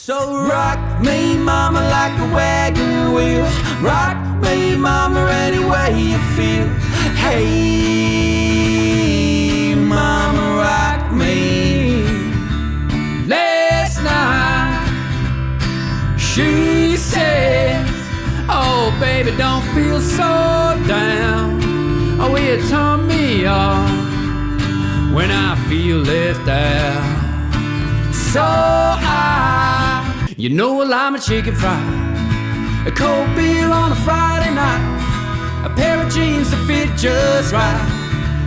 So rock me, mama, like a wagon wheel. Rock me, mama, any way you feel. Hey, mama, rock me. Last night, she said, oh, baby, don't feel so down. Oh, it turned me on when I feel left out. So you know, well, I'm a chicken fry, a cold beer on a Friday night, a pair of jeans that fit just right,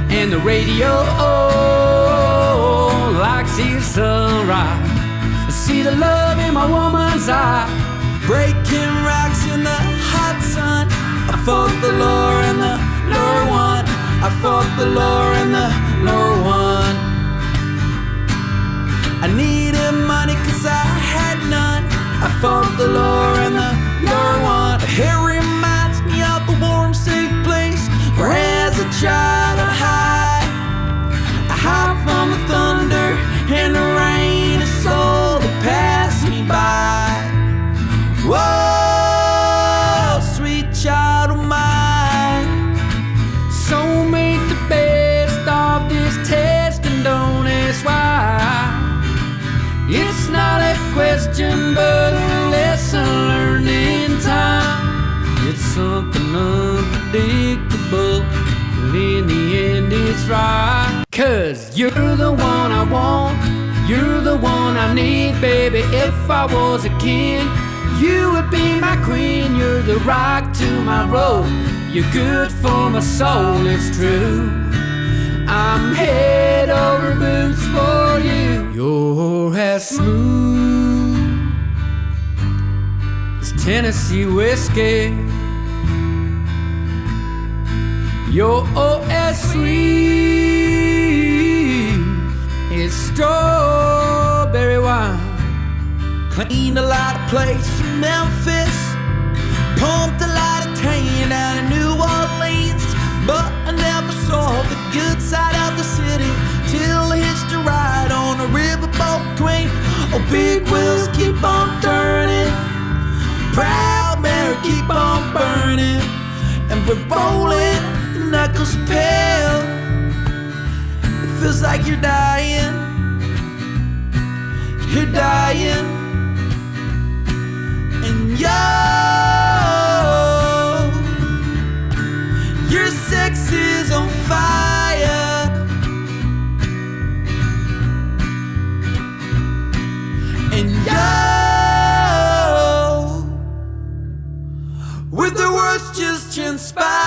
and the radio, oh, like see the sunrise. I see the love in my woman's eye, breaking rocks in the hot sun. I fought the Lord and the Lord won. I fought the Lord and the Lord won. I needed money cause I had none. I fought the Lord and the Lord won. It reminds me of a warm, safe place where as a child I hide from the thunder and the rain. A soul that passed me by. Whoa, sweet child of mine. So make the best of this test and don't ask why. It's not a question, but a lesson learned in time. It's something unpredictable, but in the end it's right. Cause you're the one I want, you're the one I need, baby. If I was a king, you would be my queen. You're the rock to my road, you're good for my soul, it's true. I'm head over boots for you. You're as smooth as Tennessee whiskey. You're as sweet as strawberry wine. Cleaned a lot of plates in Memphis, pumped a lot of tan down in New Orleans, but I never saw the good side of the city till I hitched a ride on a riverboat queen. Oh, big wheels keep on turning, proud Mary keep on burning, and we're rolling, knuckles pale. It feels like you're dying, you're dying, and your sex is on fire, and with the words just transpire.